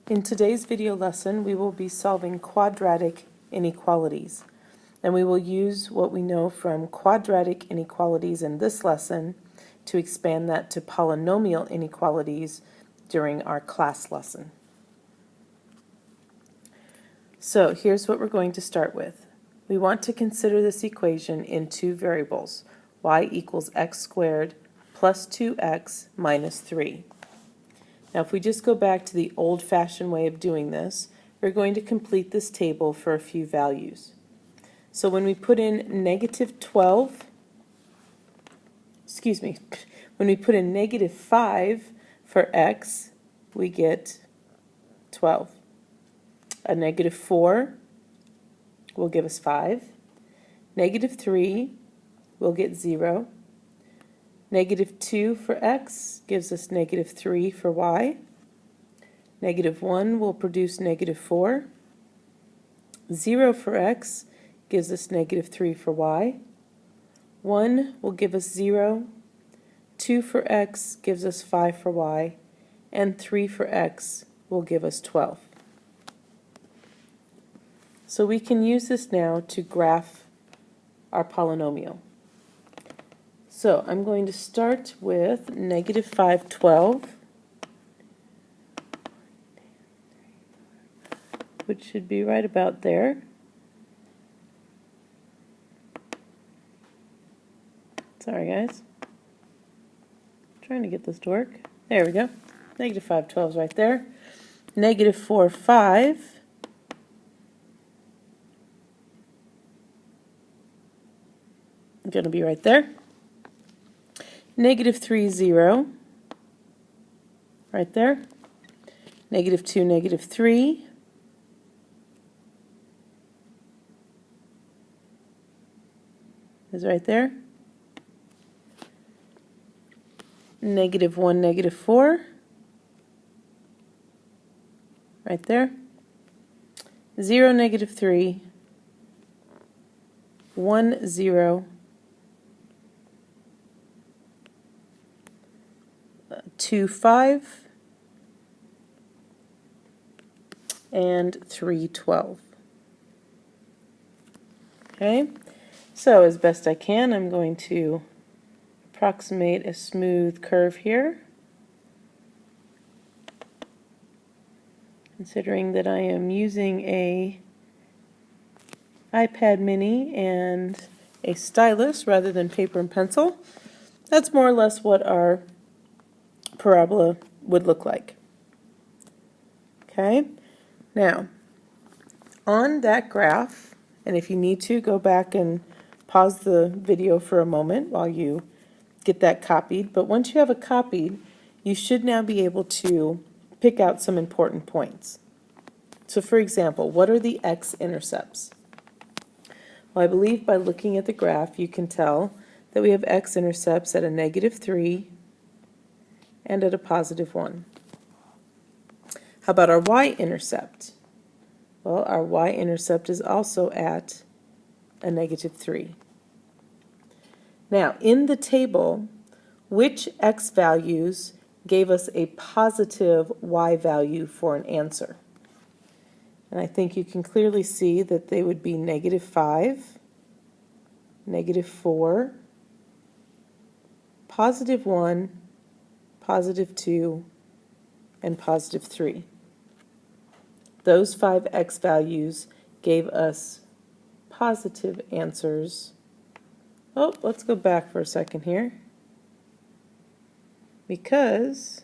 In today's video lesson, we will be solving quadratic inequalities, and we will use what we know from quadratic inequalities in this lesson to expand that to polynomial inequalities during our class lesson. So here's what we're going to start with. We want to consider this equation in two variables, y equals x squared plus 2x minus 3. Now if we just go back to the old-fashioned way of doing this, we're going to complete this table for a few values. So when we put in when we put in negative 5 for x, we get 12. A negative 4 will give us 5. Negative 3 will get 0. Negative 2 for x gives us negative 3 for y. Negative 1 will produce negative 4. 0 for x gives us negative 3 for y. 1 will give us 0. 2 for x gives us 5 for y. And 3 for x will give us 12. So we can use this now to graph our polynomial. So I'm going to start with negative 5, 12, which should be right about there. Sorry guys. Trying to get this to work. There we go. Negative 5, 12 is right there. Negative 4, 5. Going to be right there. Negative 3, 0, right there. Negative 2, negative 3. Is right there. Negative 1, negative 4. Right there. 0, negative 3. 1, 0. 2, 5, and 3, 12. Okay, so as best I can, I'm going to approximate a smooth curve here, considering that I am using a iPad mini and a stylus rather than paper and pencil. That's more or less what our parabola would look like. Okay, now on that graph, and if you need to, go back and pause the video for a moment while you get that copied, but once you have it copied, you should now be able to pick out some important points. So for example, what are the x-intercepts? Well, I believe by looking at the graph you can tell that we have x-intercepts at a negative 3 and at a positive 1. How about our y-intercept? Well, our y-intercept is also at a negative 3. Now, in the table, which x values gave us a positive y value for an answer? And I think you can clearly see that they would be negative 5, negative 4, positive 1, positive 2, and positive 3. Those 5 x values gave us positive answers. Oh, let's go back for a second here, because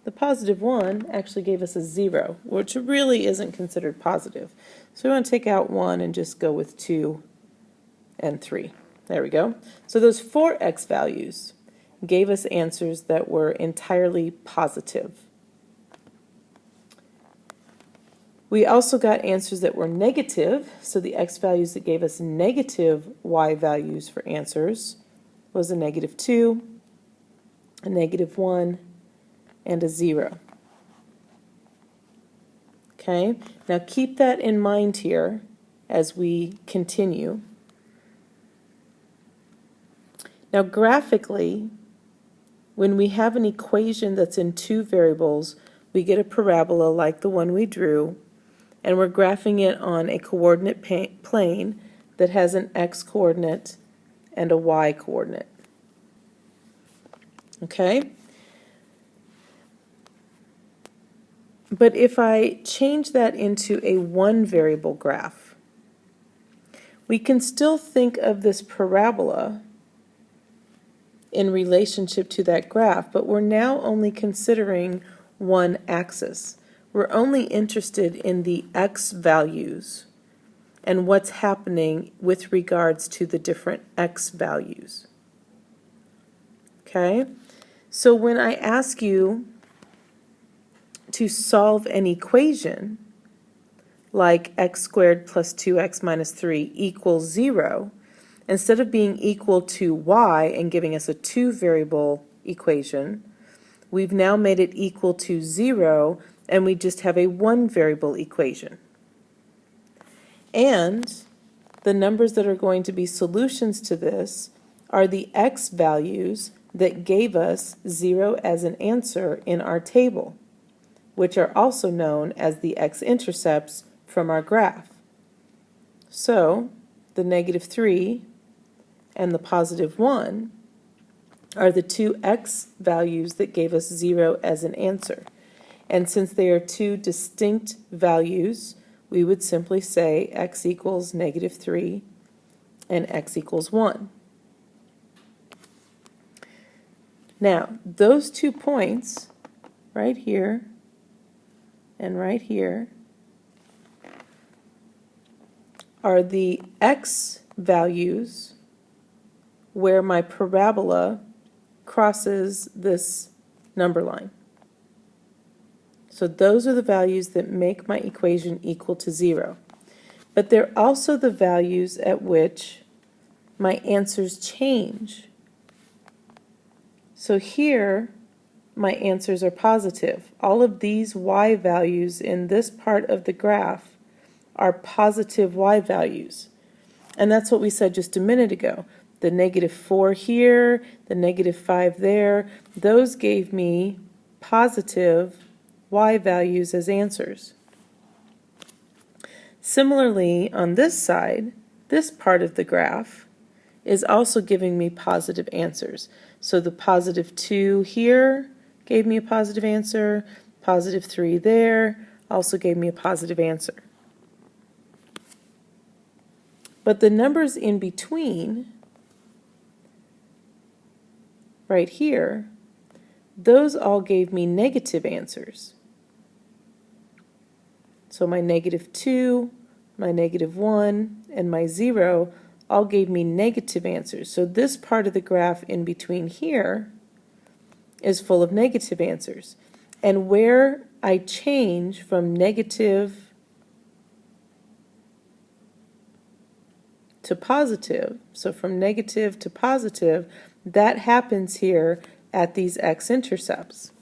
the positive 1 actually gave us a 0, which really isn't considered positive. So we want to take out 1 and just go with 2 and 3. There we go. So those 4 x values gave us answers that were entirely positive. We also got answers that were negative, so the x values that gave us negative y values for answers was a negative 2, a negative 1, and a 0. Okay, now keep that in mind here as we continue. Now graphically, when we have an equation that's in two variables, we get a parabola like the one we drew, and we're graphing it on a coordinate plane that has an x-coordinate and a y-coordinate. Okay? But if I change that into a one-variable graph, we can still think of this parabola in relationship to that graph, but we're now only considering one axis. We're only interested in the x values and what's happening with regards to the different x values. Okay? So when I ask you to solve an equation like x squared plus 2x minus 3 equals 0, instead of being equal to y and giving us a two-variable equation, we've now made it equal to 0, and we just have a one-variable equation. And the numbers that are going to be solutions to this are the x values that gave us 0 as an answer in our table, which are also known as the x-intercepts from our graph. So the -3 and the +1 are the two x values that gave us 0 as an answer. And since they are two distinct values, we would simply say x equals -3 and x equals 1. Now, those 2 points, right here and right here, are the x values where my parabola crosses this number line. So those are the values that make my equation equal to 0. But they're also the values at which my answers change. So here, my answers are positive. All of these y values in this part of the graph are positive y values. And that's what we said just a minute ago. The -4 here, the -5 there, those gave me positive y values as answers. Similarly, on this side, this part of the graph is also giving me positive answers. So the +2 here gave me a positive answer, +3 there also gave me a positive answer. But the numbers in between, right here, those all gave me negative answers. So my -2, my -1, and my 0 all gave me negative answers. So this part of the graph in between here is full of negative answers. And where I change from negative to positive, so from negative to positive, that happens here at these x-intercepts.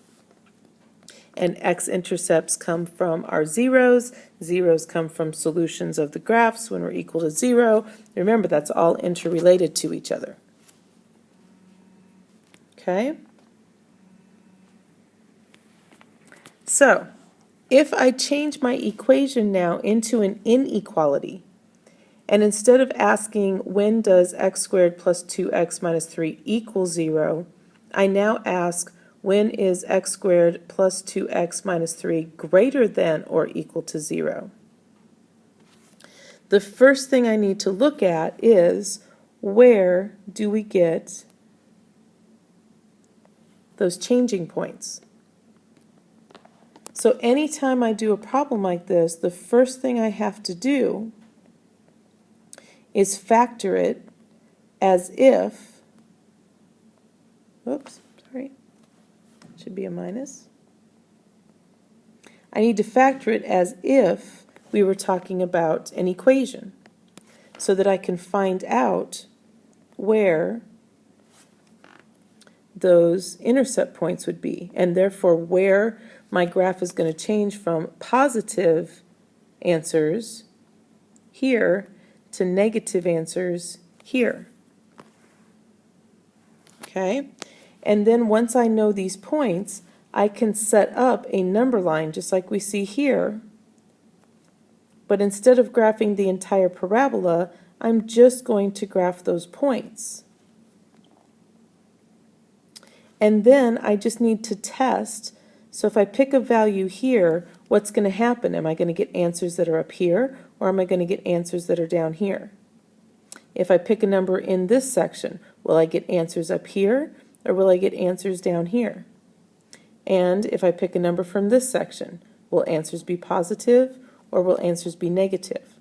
And x-intercepts come from our zeros. Zeros come from solutions of the graphs when we're equal to 0. Remember, that's all interrelated to each other. Okay? So, if I change my equation now into an inequality, and instead of asking when does x squared plus 2x minus 3 equal 0, I now ask when is x squared plus 2x minus 3 greater than or equal to 0. The first thing I need to look at is where do we get those changing points. So anytime I do a problem like this, the first thing I have to do is factor it as if, oops, sorry, should be a minus. I need to factor it as if we were talking about an equation so that I can find out where those intercept points would be, and therefore where my graph is going to change from positive answers here to negative answers here. Okay? And then once I know these points, I can set up a number line just like we see here, but instead of graphing the entire parabola, I'm just going to graph those points. And then I just need to test. So if I pick a value here, what's going to happen? Am I going to get answers that are up here, or am I going to get answers that are down here? If I pick a number in this section, will I get answers up here, or will I get answers down here? And if I pick a number from this section, will answers be positive, or will answers be negative?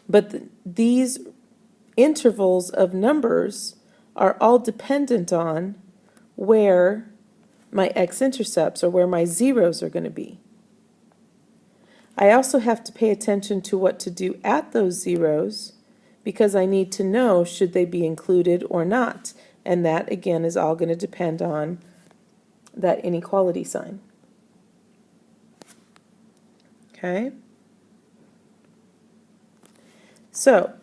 But these intervals of numbers are all dependent on where my x-intercepts, or where my zeros, are going to be. I also have to pay attention to what to do at those zeros, because I need to know should they be included or not. And that, again, is all going to depend on that inequality sign. Okay? So,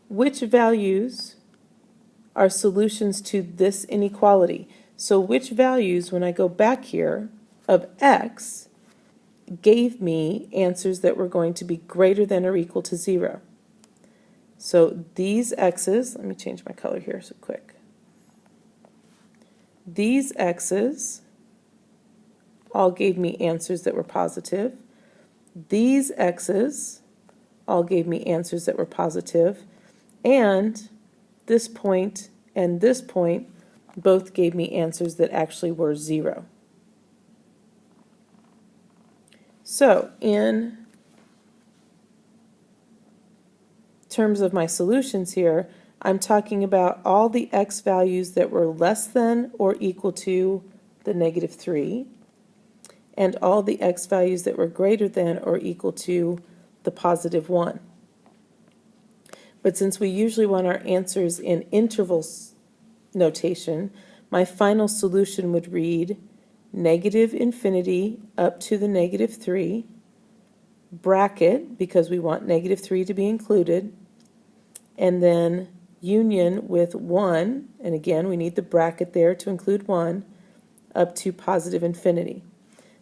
which values are solutions to this inequality? So which values, when I go back here, of x, gave me answers that were going to be greater than or equal to 0? So these x's, let me change my color here so quick. These x's all gave me answers that were positive. These x's all gave me answers that were positive. And this point and this point both gave me answers that actually were 0. So in terms of my solutions here, I'm talking about all the x values that were less than or equal to the -3, and all the x values that were greater than or equal to the +1. But since we usually want our answers in intervals notation, my final solution would read -∞ up to the -3, bracket, because we want -3 to be included, and then union with 1, and again we need the bracket there to include 1, up to +∞.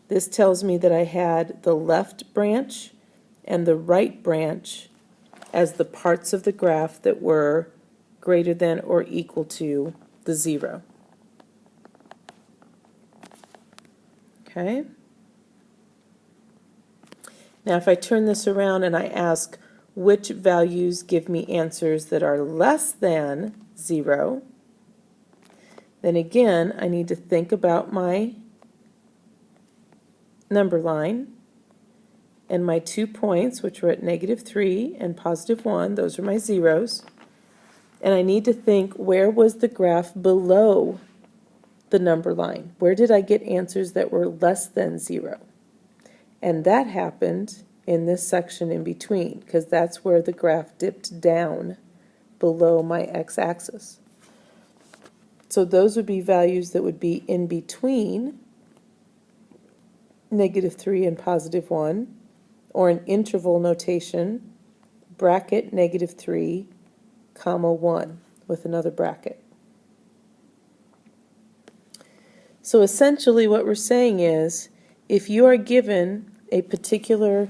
This tells me that I had the left branch and the right branch as the parts of the graph that were greater than or equal to the 0. Okay? Now if I turn this around and I ask which values give me answers that are less than 0, then again I need to think about my number line and my 2 points, which were at -3 and +1, those are my zeros. And I need to think, where was the graph below the number line? Where did I get answers that were less than 0? And that happened in this section in between, because that's where the graph dipped down below my x-axis. So those would be values that would be in between -3 and +1, or an interval notation, bracket -3, comma 1, with another bracket. So essentially what we're saying is, if you are given a particular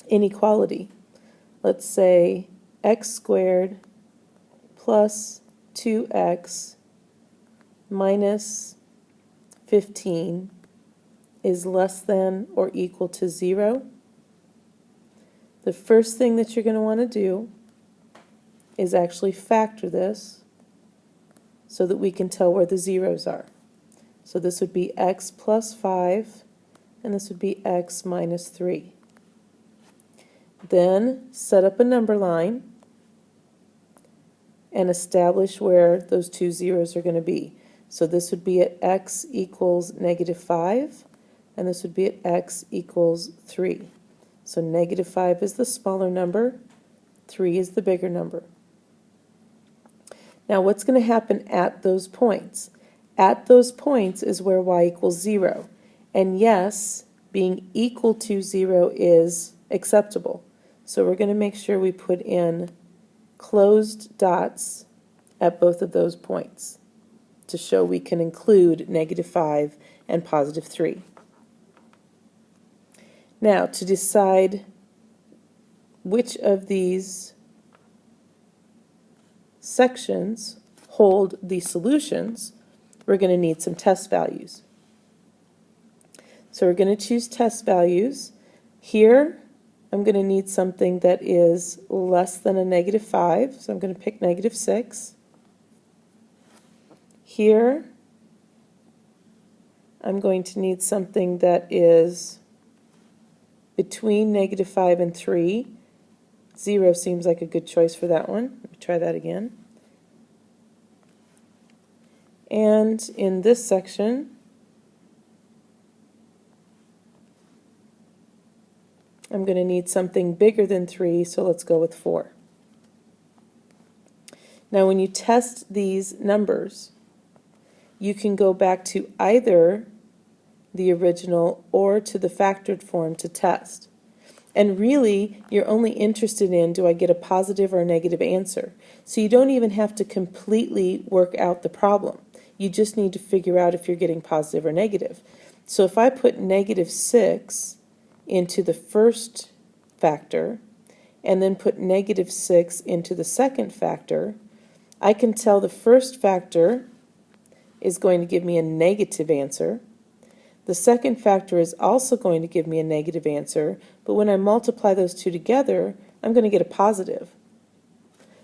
inequality, let's say x squared plus 2x minus 15 is less than or equal to 0, the first thing that you're going to want to do is actually factor this so that we can tell where the zeros are. So this would be x plus 5, and this would be x minus 3. Then set up a number line and establish where those two zeros are going to be. So this would be at x equals -5, and this would be at x equals 3. So -5 is the smaller number, 3 is the bigger number. Now what's going to happen at those points? At those points is where y equals 0. And yes, being equal to 0 is acceptable. So we're going to make sure we put in closed dots at both of those points. to show we can include -5 and +3. Now, to decide which of these sections hold the solutions, we're going to need some test values. So we're going to choose test values. Here, I'm going to need something that is less than a -5, so I'm going to pick -6. Here, I'm going to need something that is between -5 and 3. 0 seems like a good choice for that one. Let me try that again. And in this section, I'm going to need something bigger than 3, so let's go with 4. Now when you test these numbers, you can go back to either the original or to the factored form to test. And really, you're only interested in, do I get a positive or a negative answer? So you don't even have to completely work out the problem. You just need to figure out if you're getting positive or negative. So if I put -6 into the first factor and then put -6 into the second factor, I can tell the first factor is going to give me a negative answer. The second factor is also going to give me a negative answer, but when I multiply those two together, I'm going to get a positive.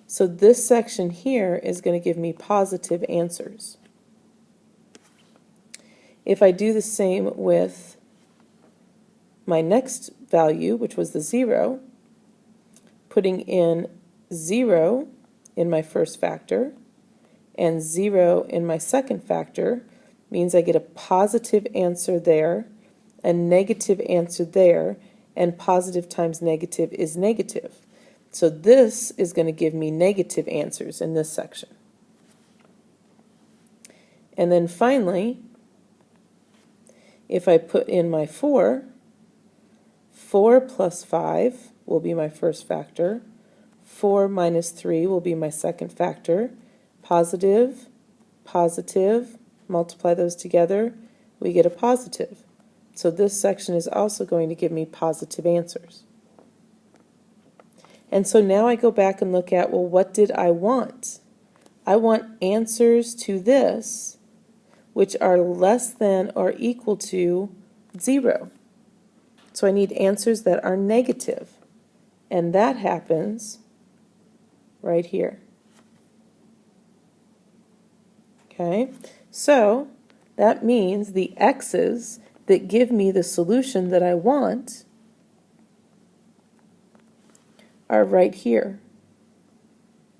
So this section here is going to give me positive answers. If I do the same with my next value, which was the 0, putting in 0 in my first factor and 0 in my second factor means I get a positive answer there, a negative answer there, and positive times negative is negative. So this is going to give me negative answers in this section. And then finally, if I put in my 4, 4 plus 5 will be my first factor, 4 minus 3 will be my second factor, positive, positive, multiply those together, we get a positive. So this section is also going to give me positive answers. And so now I go back and look at, well, what did I want? I want answers to this which are less than or equal to 0. So I need answers that are negative. And that happens right here. Okay, so that means the x's that give me the solution that I want are right here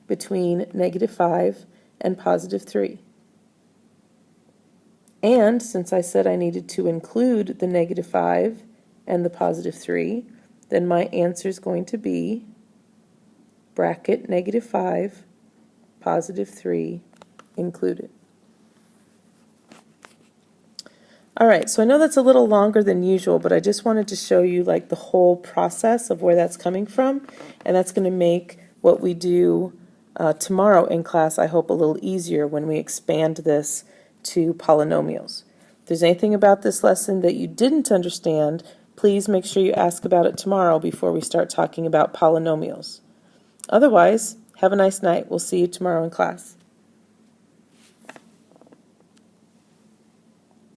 between -5 and +3. And since I said I needed to include the -5 and the +3, then my answer is going to be bracket -5, +3 included. All right, so I know that's a little longer than usual, but I just wanted to show you like the whole process of where that's coming from, and that's going to make what we do tomorrow in class, I hope, a little easier when we expand this to polynomials. If there's anything about this lesson that you didn't understand, please make sure you ask about it tomorrow before we start talking about polynomials. Otherwise, have a nice night. We'll see you tomorrow in class.